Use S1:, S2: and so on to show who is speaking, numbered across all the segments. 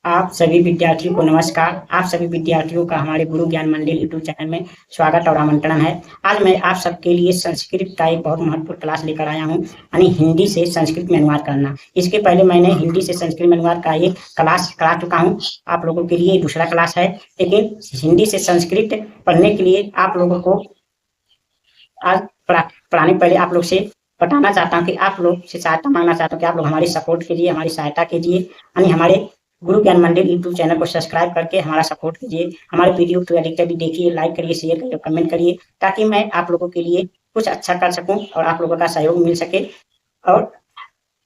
S1: आप सभी विद्यार्थियों को नमस्कार। आप सभी विद्यार्थियों का हमारे गुरु ज्ञान मंदिर यूट्यूब चैनल में स्वागत और आमंत्रण है। आज मैं आप सबके लिए संस्कृत का एक बहुत महत्वपूर्ण क्लास लेकर आया हूं, यानी हिंदी से संस्कृत में अनुवाद करना। इसके पहले मैंने हिंदी से संस्कृत में अनुवाद का एक क्लास करा चुका हूं। आप लोगों के लिए दूसरा क्लास है, लेकिन हिंदी से संस्कृत पढ़ने के लिए आप लोगों को आज पढ़ाने पहले आप लोग से बताना चाहता हूँ कि आप लोग से सहायता मांगना चाहता हूँ कि आप लोग हमारी सपोर्ट कीजिए, हमारी सहायता कीजिए, यानी हमारे गुरु ज्ञान मंदिर यूट्यूब चैनल को सब्सक्राइब करके हमारा सपोर्ट कीजिए। हमारे वीडियो को अधिकतर भी देखिए, लाइक करिए, शेयर करिए, कमेंट करिए, ताकि मैं आप लोगों के लिए कुछ अच्छा कर सकूं और आप लोगों का सहयोग मिल सके और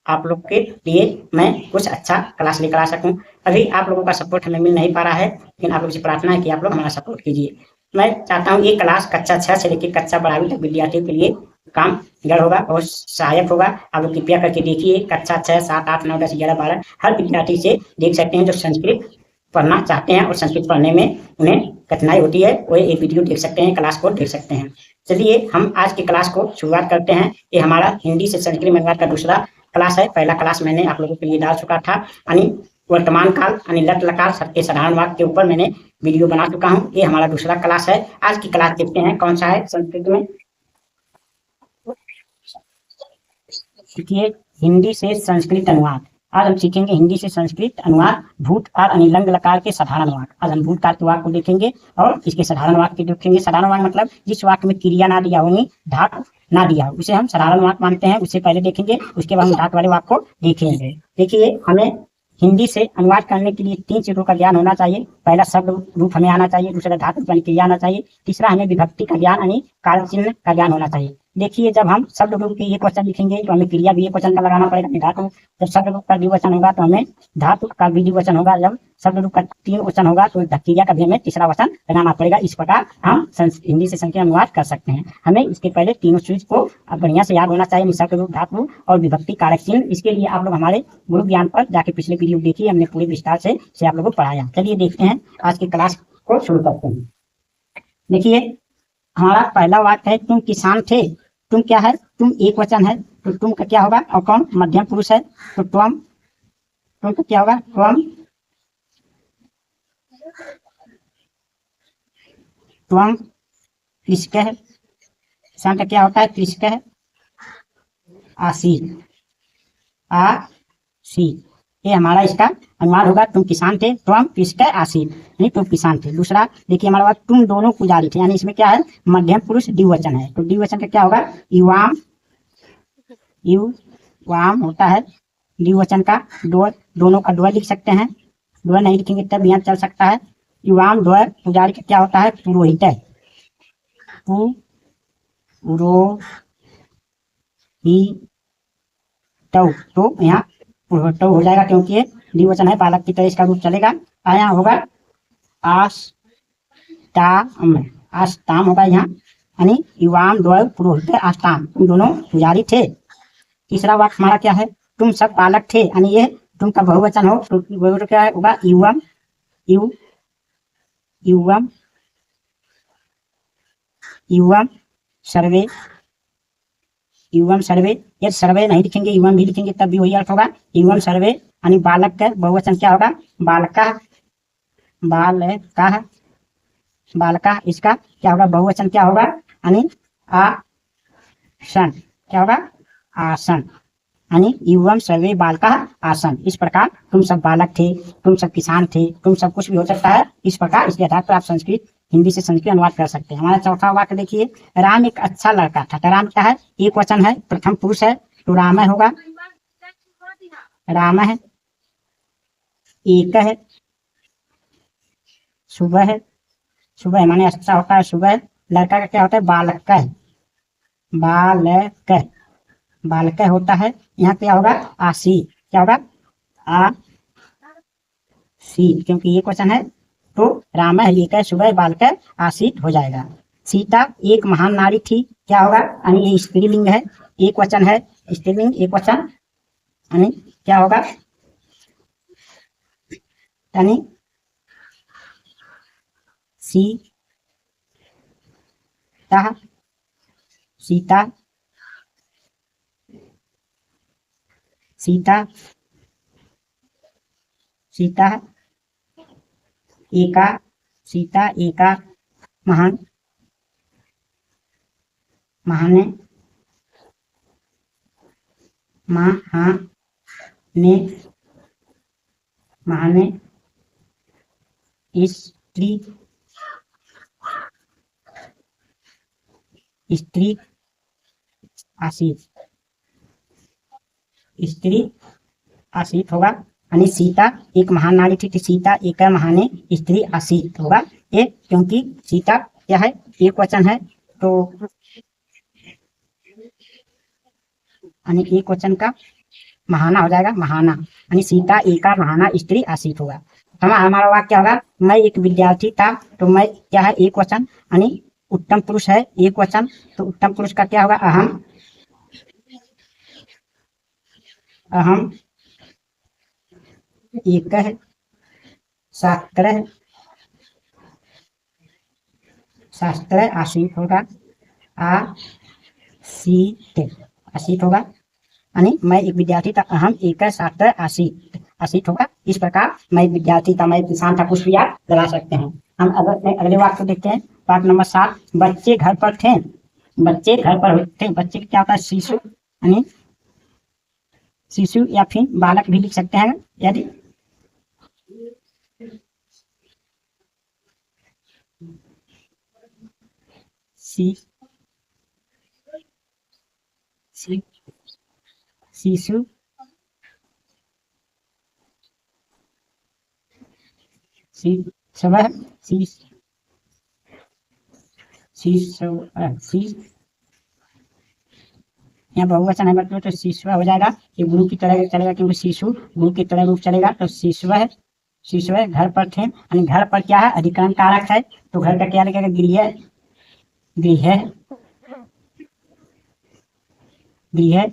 S1: आप लोग के लिए मैं कुछ अच्छा क्लास लेकर आ सकूं। अभी आप लोगों का सपोर्ट हमें मिल नहीं पा रहा है, लेकिन आप लोगों से प्रार्थना है कि आप लोग हमारा सपोर्ट कीजिए। मैं चाहता हूँ ये क्लास कक्षा 6 से लेकर कक्षा 12वीं तक विद्यार्थियों के लिए कामगर होगा और सहायक होगा। आप लोग कृपया करके देखिए। कक्षा 6, 7, 8, 9, 10, 11, 12 हर विद्यार्थी से देख सकते हैं जो संस्कृत पढ़ना चाहते हैं और संस्कृत पढ़ने में उन्हें कठिनाई होती है, वो एक वीडियो देख सकते हैं, क्लास को देख सकते हैं। चलिए हम आज की क्लास को शुरुआत करते हैं। ये हमारा हिंदी से संस्कृत में अनुवाद का दूसरा क्लास है। पहला क्लास मैंने आप लोगों के लिए डाल चुका था, यानी वर्तमान काल यानी लट लकार सबके साधारण वाक्य के ऊपर मैंने वीडियो बना चुका हूँ। ये हमारा दूसरा क्लास है। आज की क्लास देखते हैं कौन सा है संस्कृत में। देखिए, हिंदी से संस्कृत अनुवाद। आज हम सीखेंगे हिंदी से संस्कृत अनुवाद भूत और अनिलंग लकार के साधारण वाक्य। आज हम भूतकाल के वाक्य को देखेंगे और इसके साधारण वाक्य देखेंगे। साधारण वाक्य मतलब जिस वाक्य में क्रिया ना दिया हो, धातु ना दिया हो, उसे हम साधारण वाक्य मानते हैं। उससे पहले देखेंगे, उसके बाद हम धातु वाले वाक्य को देखेंगे। देखिए, हमें हिंदी से अनुवाद करने के लिए 3 चीजों का ज्ञान होना चाहिए। पहला शब्द रूप हमें आना चाहिए, दूसरा धातु यानी क्रिया आना चाहिए, तीसरा हमें विभक्ति का ज्ञान यानी कार्य चिन्ह का ज्ञान होना चाहिए। देखिए, जब हम शब्द रूप के एक वचन लिखेंगे तो हमें क्रिया भी एक वचन का लगाना पड़ेगा, धातु। जब शब्द रूप का द्विवचन होगा तो हमें धातु का भी द्विवचन होगा। जब शब्द रूप का 3 वचन होगा तो क्रिया का भी हमें तीसरा वचन लगाना पड़ेगा। इस प्रकार हम हिंदी से संस्कृत अनुवाद कर सकते हैं। हमें इसके पहले तीनों चीज को बढ़िया से याद होना चाहिए, शब्द रूप, धातु और विभक्ति कारक चिन्ह। इसके लिए आप लोग हमारे गुरु ज्ञान पर जाके पिछले वीडियो देखिए, हमने पूरे विस्तार से आप लोगों को पढ़ाया। चलिए देखते हैं, आज की क्लास को शुरू करते हैं। देखिए, हमारा पहला वाक्य है, तुम किसान थे। तुम क्या है? तुम एक वचन है, तो तुम का क्या होगा? और कौन मध्यम पुरुष है तो तुम का क्या होगा? तुम कृषक है। किसान का क्या होता है? कृषक है। आसीत, ये हमारा इसका अनुवाद होगा। तुम किसान थे, तुम कृषक आसीत, नहीं तुम किसान थे। दूसरा देखिए हमारा बात, तुम दोनों पुजारी थे, यानी इसमें क्या है? मध्यम पुरुष द्विवचन है, तो द्विवचन का क्या होगा? युवाम, युवाम होता है द्विवचन का। दोनों का द्वय लिख सकते हैं, द्वय नहीं लिखेंगे तब यहाँ चल सकता है। युवाम द्वय। पुजारी का क्या होता है? पुरोहित है, तो यहाँ पुरोहित हो जाएगा, क्योंकि ये द्विवचन है, बालक की तरह इसका रूप चलेगा। आया होगा आस्ताम, आस्ताम होगा यहाँ, यानी युवाम द्वय पुरोहित आस्ताम, तुम दोनों पुजारी थे। तीसरा वाक्य हमारा क्या है? तुम सब बालक थे, यानी ये तुम का बहुवचन हो तो बहुवचन क्या होगा? युवम, युवम, युवम सर्वे, युवम सर्वे। यदि सर्वे नहीं लिखेंगे, युवम भी लिखेंगे तब भी वही अर्थ होगा। युवम सर्वे यानी बालक का बहुवचन क्या होगा? बालका, बालका, बालका। इसका क्या होगा? बहुवचन क्या होगा? यानी आसन, क्या होगा? आसन, यानी युवम सर्वे बालका आसन। इस प्रकार तुम सब बालक थे, तुम सब किसान थे, तुम सब कुछ भी हो सकता है। इस प्रकार इसके आधार पर आप संस्कृत हिंदी से संस्कृत अनुवाद कर सकते हैं। हमारा चौथा वाक्य देखिए, राम एक अच्छा लड़का था। राम क्या है? एक वचन है, प्रथम पुरुष है, तो राम होगा। राम है, एक है, सुबह है, सुबह माने अच्छा होता है, सुबह। लड़का का क्या होता है? बालक का है, बालक, बालक होता है। यहाँ क्या होगा? आसी, क्या होगा? आसी, क्योंकि एक वचन है तो राम है, एक है, सुबह, बालक, आसीत हो जाएगा। सीता एक महान नारी थी, क्या होगा? यानी ये स्त्रीलिंग है, एक वचन है, स्त्रीलिंग एक वचन, यानी क्या होगा? यानी सीता, सीता, सीता, सीता, एका, सीता एका, महान, महाने, महाने, महाने, स्त्री, स्त्री आसीत, स्त्री आसीत होगा। यानी सीता एक महान नारी थी, सीता एक महाने स्त्री आसीत होगा ये, क्योंकि सीता क्या है, एक वचन है, तो यानी एक वचन का महाना हो जाएगा, महाना, यानी सीता एका महाना स्त्री आसीत होगा। हमारा वाक्य क्या होगा, मैं एक विद्यार्थी था, तो मैं क्या है, एक वचन, यानी उत्तम पुरुष है एक वचन, तो उत्तम पुरुष का क्या होगा, अहम, अहम एक शास्त्र, शास्त्र आसीत होगा, आसीत, आसीत होगा, यानी मैं एक विद्यार्थी था, अहम एक छात्र आसीत, आसीत होगा। इस प्रकार मैं एक विद्यार्थी था, मैं एक किसान था, कुछ भी आप लगा सकते हैं। हम अगले वाक्य को देखते हैं, पाठ नंबर 7, बच्चे घर पर थे, बच्चे घर पर थे, बच्चे क्या होता है, शिशु, यानी शिशु या फिर बालक भी लिख सकते हैं। यदि शिशु यहाँ बहुवचन है बच्चों, तो शिशु हो जाएगा, ये गुरु की तरह चलेगा, क्योंकि शिशु गुरु की तरह रूप चलेगा, तो शिशु है, शिशु है घर पर थे, यानी घर पर क्या है, अधिकरण कारक है, तो घर का क्या लगेगा, गृह, गृह, गृह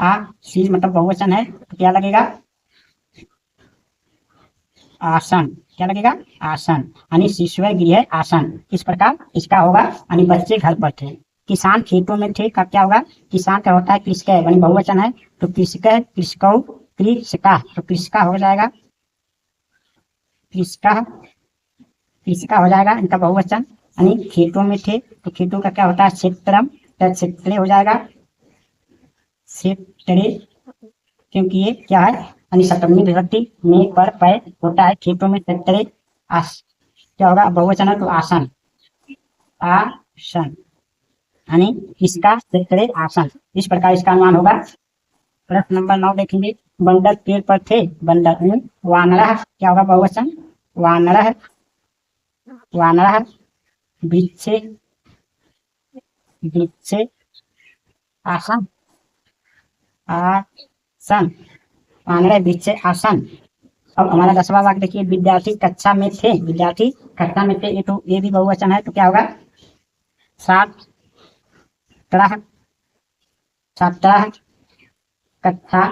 S1: आसीत, मतलब बहुवचन है, तो क्या लगेगा, आसन, क्या लगेगा, आसन, यानी शिशु गृह आसन। इस प्रकार इसका होगा, यानी बच्चे घर पर थे, किसान खेतों में थे, का क्या होगा, किसान का होता है कृषक, यानी बहुवचन है, तो कृषक, कृषकौ, कृषका, तो कृषका हो जाएगा, कृषका, कृषका हो जाएगा इनका बहुवचन, यानी खेतों में थे, तो खेतों का क्या होता है, क्षेत्रम, क्षेत्रे हो जाएगा, क्षेत्रे, क्योंकि ये क्या है, यानी सप्तमी विभक्ति में पर पय होता है, खेतों में क्षेत्रे, क्या होगा, बहुवचन है, तो आसन, आसन, यानी इसका क्षेत्रे आसन। इस प्रकार इसका अनुमान होगा। प्रश्न नंबर 9 देखेंगे, बंदर पेड़ पर थे, बंदर, वानरः क्या होगा, बहुवचन, वानरः, वानरः वृक्षे, वृक्षे आसन, आसन, वानरः वृक्षे आसन। अब हमारा 10वां वाक्य देखिए, विद्यार्थी कक्षा में थे, विद्यार्थी कक्षा में थे, ये तो ये भी बहुवचन है, तो क्या होगा, छात्रः, छात्रः कक्षा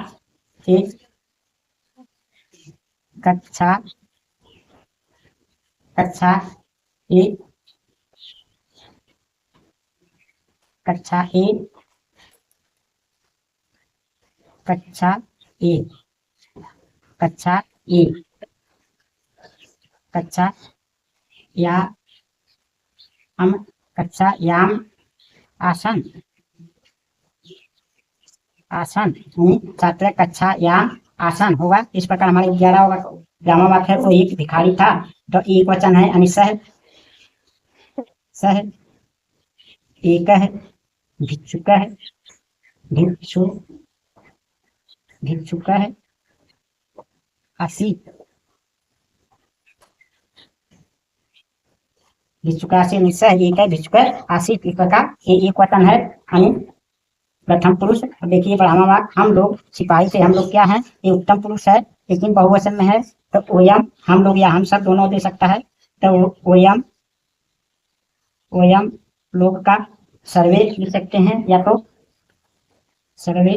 S1: एक, कक्षा, कक्षा एक, कक्षा एक, कक्षा एक, कक्षा एक, कक्षा या हम, कक्षा याम आसन, आसन, छात्र कक्षा याम आसन होगा। इस प्रकार हमारे 11वां वाक्य है, वो एक भिखारी था, तो एक वचन है, यानी सह, सह एक है, भिक्षुक है, भिक्षु, भिक्षुक है, आसीत, भिक्षुक आसीत, सह एक है, भिक्षुक आसीत। इस प्रकार ये एक वचन है, यानी प्रथम पुरुष। देखिए बढ़ावा वाक्य, हम लोग सिपाही से, हम लोग क्या है, ये उत्तम पुरुष है, लेकिन बहुवचन में है, तो ओयम, हम लोग या हम सब दोनों दे सकता है, तो ओयम, ओयम लोग का सर्वे लिख सकते हैं, या तो सर्वे,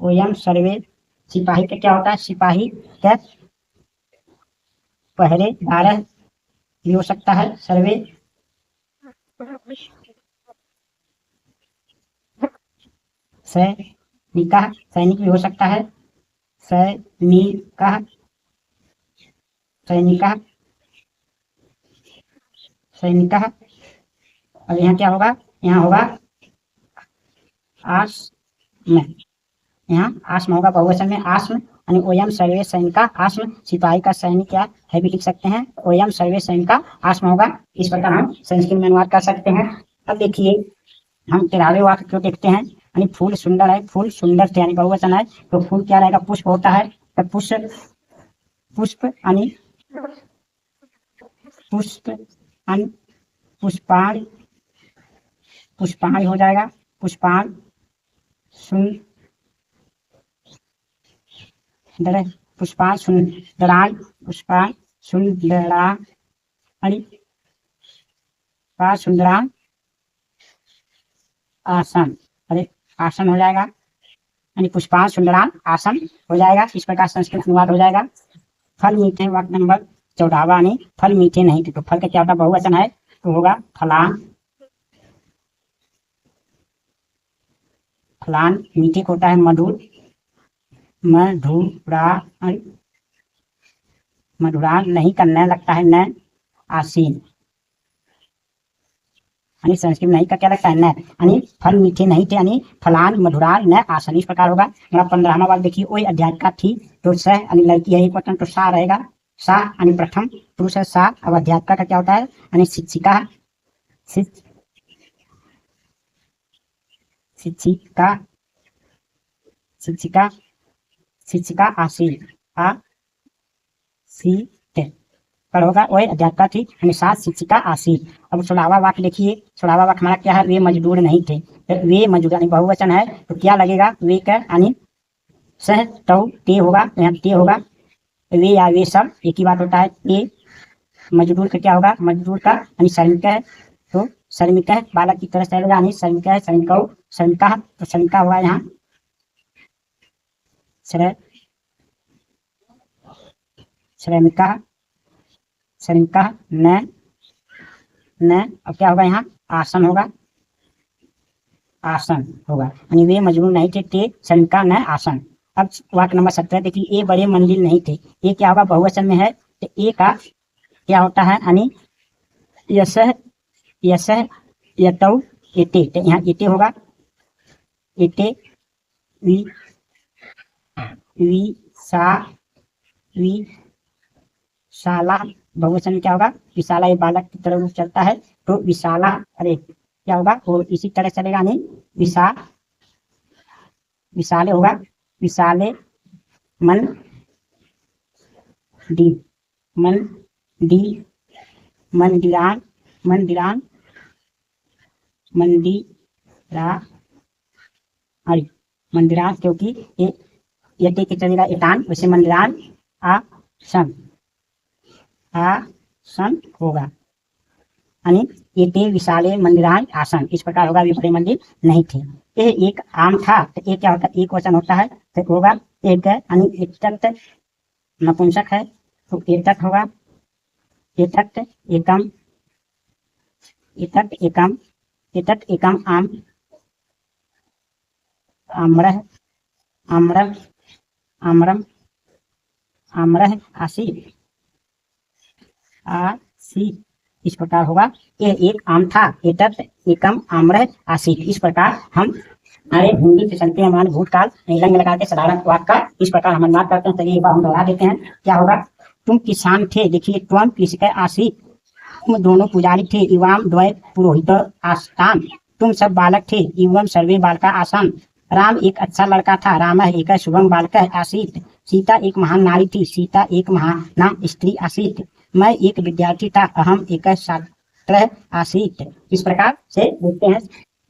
S1: ओयम सर्वे, सिपाही का क्या होता है, सिपाही क्या, पहरेदार भी हो सकता है, सर्वे, सैनिका, सैनिक भी हो सकता है, सैनिका, सैनिका, सैनिका। और यहाँ क्या होगा, यहाँ होगा आश्म, यहाँ आश्म होगा बहुवचन में आश्म, यानी ओयम सर्वे सैनिका आश्म, सिपाही का सैनिक क्या है भी लिख सकते हैं, ओयम सर्वे सैनिका आश्म होगा। इस प्रकार हम संस्कृत में अनुवाद कर सकते हैं। अब देखिए हम 13वें वाक्य को देखते हैं, यानी फूल सुंदर है, फूल सुंदर थे, यानी बहुवचन है, तो फूल क्या रहेगा, पुष्प होता है, तो पुष्प, पुष्प यानी पुष्प, पुष्पाण, पुष्पाण हो जाएगा, पुष्पाण सुंदर, पुष्पाण सुंदराण, पुष्पाण सुंदराण, सुंदराण आसन, अरे आसन हो जाएगा, यानी पुष्पाण सुंदरान आसन हो जाएगा। इस प्रकार संस्कृत अनुवाद हो जाएगा। फल मीठे, वाक्य नंबर 14वां, यानी फल मीठे नहीं थे, तो फल का क्या होता, बहुवचन है, तो होगा फलान, फलान। मीठे को होता है मधुर, मधुरा, मधुरा नहीं करने लगता है न आसीन, यानी संस्कृत नहीं का क्या लगता है न, यानी फल मीठे नहीं थे, यानी फलान मधुरान न आसन। इस प्रकार होगा। 15वां वाक्य देखिए, वही अध्यापिका थी, तो सह यानी लड़की है, एक वचन तो सा रहेगा, सा यानी प्रथम पुरुष है सा। अब अध्यापिका का क्या होता है, यानी शिक्षिका, शिक्षिका, शिक्षिका, शिक्षिका आसीन, पर होगा वही अध्यापिका थी, यानी सात शिक्षिका आसीन। अब 16वां वाक्य देखिए, 16वां वाक्य हमारा क्या है, वे मजदूर नहीं थे, तो वे मजदूर यानी बहुवचन है, तो क्या लगेगा, वे का यानी सह तौ ते होगा, यहाँ ते होगा, वे या वे सब एक ही बात होता है। ये मजदूर का क्या होगा, मजदूर का यानी श्रमिक है, तो श्रमिक है बालक की तरह चलेगा, यानी श्रमिक है, श्रमिका, श्रमिका, तो श्रमिका हुआ यहाँ श्रमिका, श्रमिका न, अब क्या होगा यहाँ आसन होगा, आसन होगा, यानी वे मजदूर नहीं थे, ते श्रमिका न आसन। अब वाक्य नंबर 17 देखिए, ये बड़े मंदिर नहीं थे, ये क्या होगा, बहुवचन में है, तो ए का क्या होता है, यानी यश, यश, यतौ एते, तो यहाँ एते होगा, एते वी, विशाला, बहुवचन में क्या होगा, विशाला, ये बालक की तरह रूप चलता है, तो विशाला, अरे क्या होगा, वो इसी तरह चलेगा, नहीं विशाले होगा, विशाले मन डी, मंदिरान, मंदिरान, मंदिरान, क्योंकि ये के चलेगा एतान, वैसे मंदिरान आसन, आसन होगा, यानी ये विशाले मंदिरान आसन। इस प्रकार होगा, वे बड़े मंदिर नहीं थे। ये एक आम था, तो ये क्या होता है, एक वचन होता है, तो होगा एक, यानी एक नपुंसक है, तो एतत् होगा, एतत् एकम, एतत् एकम, एतत् एकम आम, आम्रह, आम्रम, आम्रम, आम्रह आसीत, आसीत। इस प्रकार होगा, ये एक आम था, एतत् एकम आम्रह आसीत। इस प्रकार हम हमारे हिंदी से चलते हैं, हमारे भूतकाल रंग लगा के साधारण वाक्य का इस प्रकार हम अनुवाद करते हैं। चलिए एक बार हम दोहरा देते हैं, क्या होगा, तुम किसान थे, देखिए त्वम कृषक आसीत, तुम दोनों पुजारी थे, इवाम द्वय पुरोहित आस्तान, तुम सब बालक थे, इवम सर्वे बालका आसान, राम एक अच्छा लड़का था, राम एक शुभम बालक आसीत, सीता एक महान नारी थी, सीता एक महान स्त्री आसीत, मैं एक विद्यार्थी था, अहम एक छात्र आसीत। इस प्रकार से देखते हैं,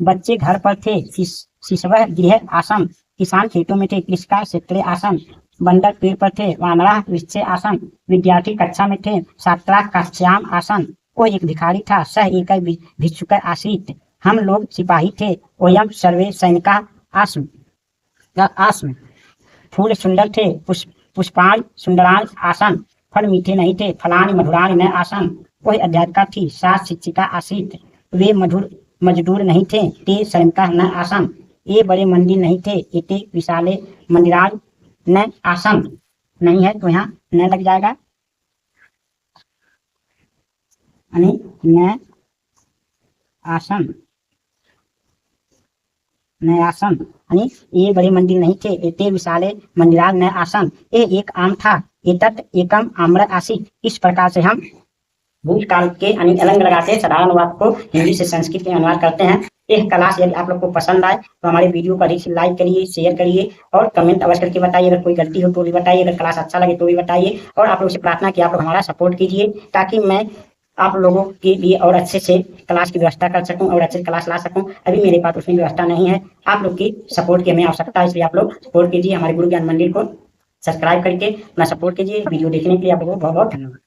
S1: बच्चे घर पर थे, शिशवः गृह आसन, किसान खेतों में थे, कृषका क्षेत्र आसन, बंदर पेड़ पर थे, वानरा वृक्ष आसन, विद्यार्थी कक्षा में थे, छात्रा कक्षायाम आसन, वो एक भिखारी था, सह एक भिक्षुक आसीत, हम लोग सिपाही थे, वयम सर्वे सैनिका आस्म, आस्म, फूल सुंदर थे, पुष्पाण सुंदरान आसन, फल मीठे नहीं थे, फलान मधुरान न आसन, वही अध्यापिका थी, सात शिक्षिका आसीत, वे मजदूर नहीं थे, ते श्रमिका न आसन, ये बड़े मंदिर नहीं थे, इते विशाले मंदिरान न आसन, नहीं है तो यहाँ न लग जाएगा, आणि न आसन आणि ये बड़े मंदिर नहीं थे, ते विशाले मंदिराग न आसन, ये एक आम था, ये तत् एकम आम्र आसी। इस प्रकार से हम भूतकाल के यानी अलग लगाते साधारण वाक्य को हिंदी से संस्कृत में अनुवाद करते हैं। यह क्लास यदि आप लोग को पसंद आए तो हमारे वीडियो को लाइक करिए, शेयर करिए और कमेंट अवश्य करके बताइए। अगर कोई गलती हो तो भी बताइए, अगर क्लास अच्छा लगे तो भी बताइए। और आप लोग से प्रार्थना कि आप लोग हमारा सपोर्ट कीजिए ताकि मैं आप लोगों के लिए और अच्छे से क्लास की व्यवस्था कर सकूं और अच्छे से क्लास ला सकूं। अभी मेरे पास उसमें व्यवस्था नहीं है, आप लोग की सपोर्ट की हमें आवश्यकता है, इसलिए आप लोग सपोर्ट कीजिए। हमारे गुरु ज्ञान मंदिर को सब्सक्राइब करके अपना सपोर्ट कीजिए। वीडियो देखने के लिए आप लोगों को बहुत बहुत धन्यवाद।